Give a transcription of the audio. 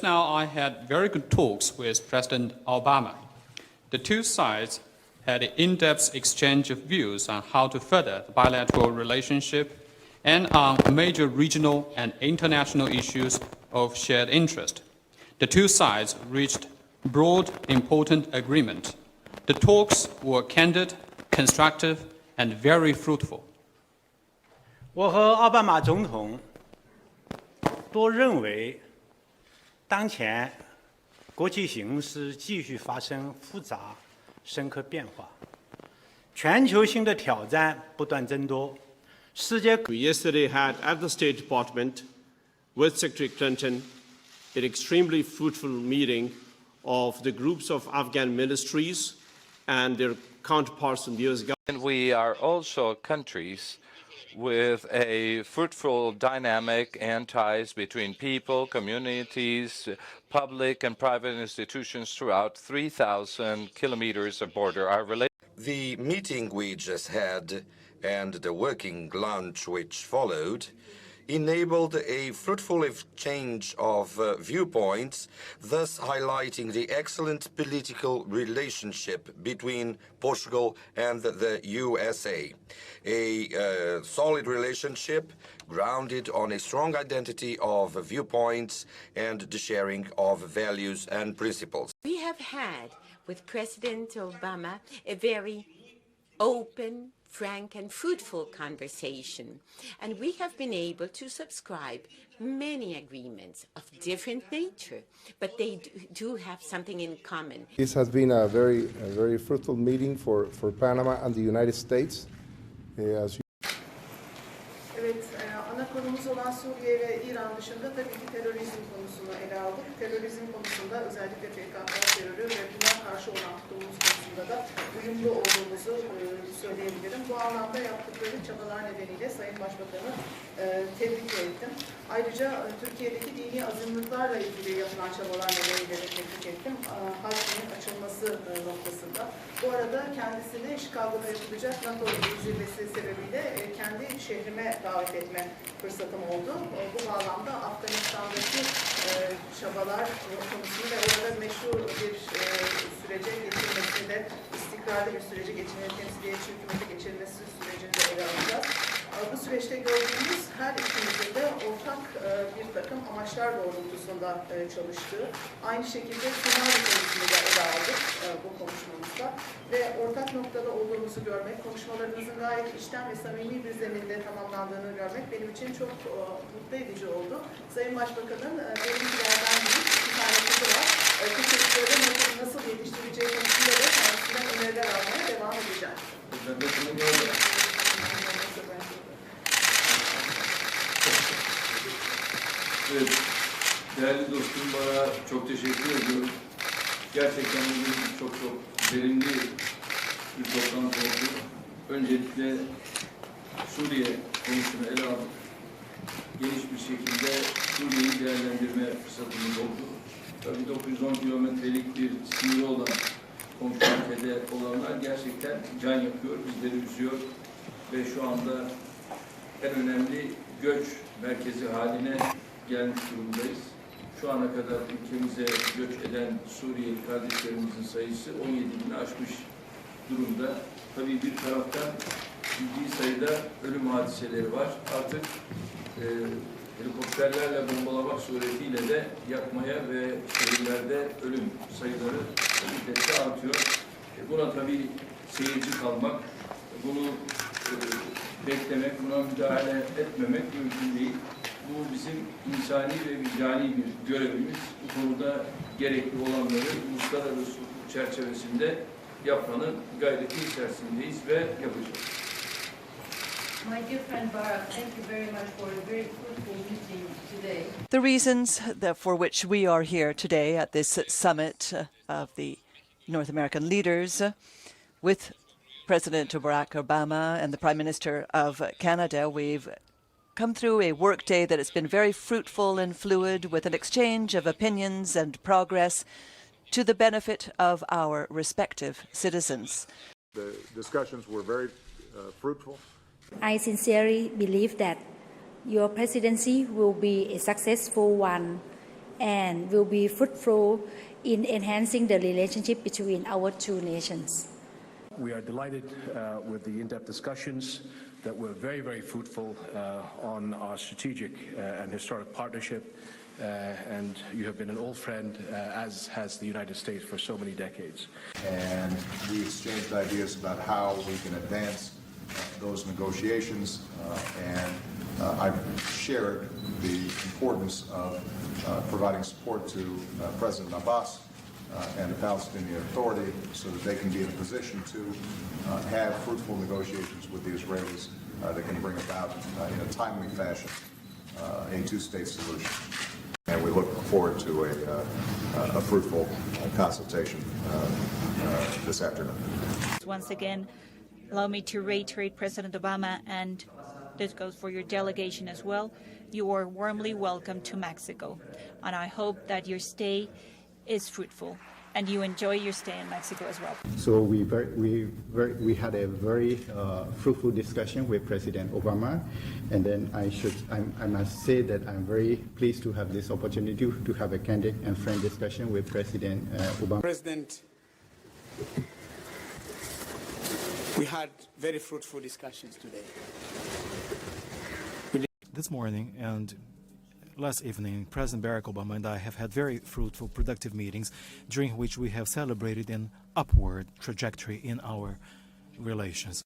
Just now, I had very good talks with President Obama. The two sides had an in-depth exchange of views on how to further the bilateral relationship and on major regional and international issues of shared interest. The two sides reached broad, important agreement. The talks were candid, constructive, and very fruitful. 我和奥巴马总统都认为，当前国际形势继续发生复杂、深刻变化，全球性的挑战不断增多。世界 We yesterday had at the State Department with Secretary Clinton an extremely fruitful meeting of the groups of Afghan ministries and their counterparts in the U.S. government. And we are also countries with a fruitful dynamic and ties between people, communities, public and private institutions throughout 3,000 kilometers of border. The meeting we just had and the working lunch which followed enabled a fruitful exchange of viewpoints, thus highlighting the excellent political relationship between Portugal and the USA. A solid relationship grounded on a strong identity of viewpoints and the sharing of values and principles. We have had with President Obama a very open, frank and fruitful conversation, and we have been able to subscribe many agreements of different nature, but they do have something in common. This has been a very fruitful meeting for Panama and the United States. Evet, ana konumuz olan Suriye ve İran dışında tabii ki terörizm konusunu ele aldık. Terörizm konusunda özellikle PKK terörü ve buna karşı olan tutumumuz konusunda da uyumlu olduğumuzu söyleyebilirim. Bu anlamda yaptıkları çabalar nedeniyle Sayın Başbakan'ı tebrik ettim. Ayrıca Türkiye'deki dini azınlıklarla ilgili yapılan çabalar nedeniyle de tebrik ettim. Haccın açılması noktasında. Bu arada kendisini Chicago'da yapılacak NATO zirvesi sebebiyle kendi şehrime davet etme fırsatım oldu. Bu bağlamda Afganistan'daki çabalar konusunu ve orada meşru bir sürece geçirmesini de istikrarlı bir sürece temsiliyetçi hükümete geçirilmesi sürecini de ele alacağız. Bu süreçte gördüğümüz her ikimizin de ortak bir takım amaçlar doğrultusunda çalıştığı, aynı şekilde senaryo konusunu da ele aldık bu konuşmamızda ve ortak noktada olduğumuzu görmek, konuşmalarımızın gayet içten ve samimi bir zeminde tamamlandığını görmek benim için çok mutlu edici oldu. Sayın Başbakan'ın benimkilerden büyük bir tane kızı var. Bu çocukları nasıl yetiştireceği konusunda da kendisinden öneriler almaya devam edeceğim. Evet, değerli dostum, bana çok teşekkür ediyorum. Gerçekten bugün çok verimli bir toplantı oldu. Öncelikle Suriye konusunu ele aldık. Geniş bir şekilde Suriye'yi değerlendirme fırsatımız oldu. Tabii 910 kilometrelik bir sınırı olan komşu ülkede olanlar gerçekten can yakıyor, bizleri üzüyor ve şu anda en önemli göç merkezi haline gelmiş durumdayız. Şu ana kadar ülkemize göç eden Suriyeli kardeşlerimizin sayısı 17.000'i aşmış durumda. Tabii bir taraftan ciddi sayıda ölüm hadiseleri var. Artık helikopterlerle bombalamak suretiyle de yakmaya ve şehirlerde ölüm sayıları şiddetle artıyor. Buna tabii seyirci kalmak, bunu beklemek, buna müdahale etmemek mümkün değil. Bu bizim insani ve vicdani bir görevimiz. Bu konuda gerekli olanları uluslararası hukuk çerçevesinde yapmanın gayreti içerisindeyiz ve yapacağız. My dear friend Barak, thank you very much for a very fruitful meeting today. The reasons for which we are here today at this summit of the North American leaders with President Barack Obama and the Prime Minister of Canada, we've come through a workday that has been very fruitful and fluid, with an exchange of opinions and progress to the benefit of our respective citizens. The discussions were very fruitful. I sincerely believe that your presidency will be a successful one, and will be fruitful in enhancing the relationship between our two nations. We are delighted with the in-depth discussions that were very, very fruitful on our strategic and historic partnership. And you have been an old friend, as has the United States for so many decades. And we exchanged ideas about how we can advance those negotiations, and I've shared the importance of providing support to President Abbas and the Palestinian Authority so that they can be in a position to have fruitful negotiations with the Israelis that can bring about, in a timely fashion, a two-state solution. And we look forward to a fruitful consultation this afternoon. Once again, allow me to reiterate President Obama, and this goes for your delegation as well. You are warmly welcome to Mexico, and I hope that your stay is fruitful and you enjoy your stay in Mexico as well. So we had a very fruitful discussion with President Obama, and then I must say that I'm very pleased to have this opportunity to have a candid and frank discussion with President Obama. President, we had very fruitful discussions today. This morning and last evening, President Barack Obama and I have had very fruitful, productive meetings during which we have celebrated an upward trajectory in our relations.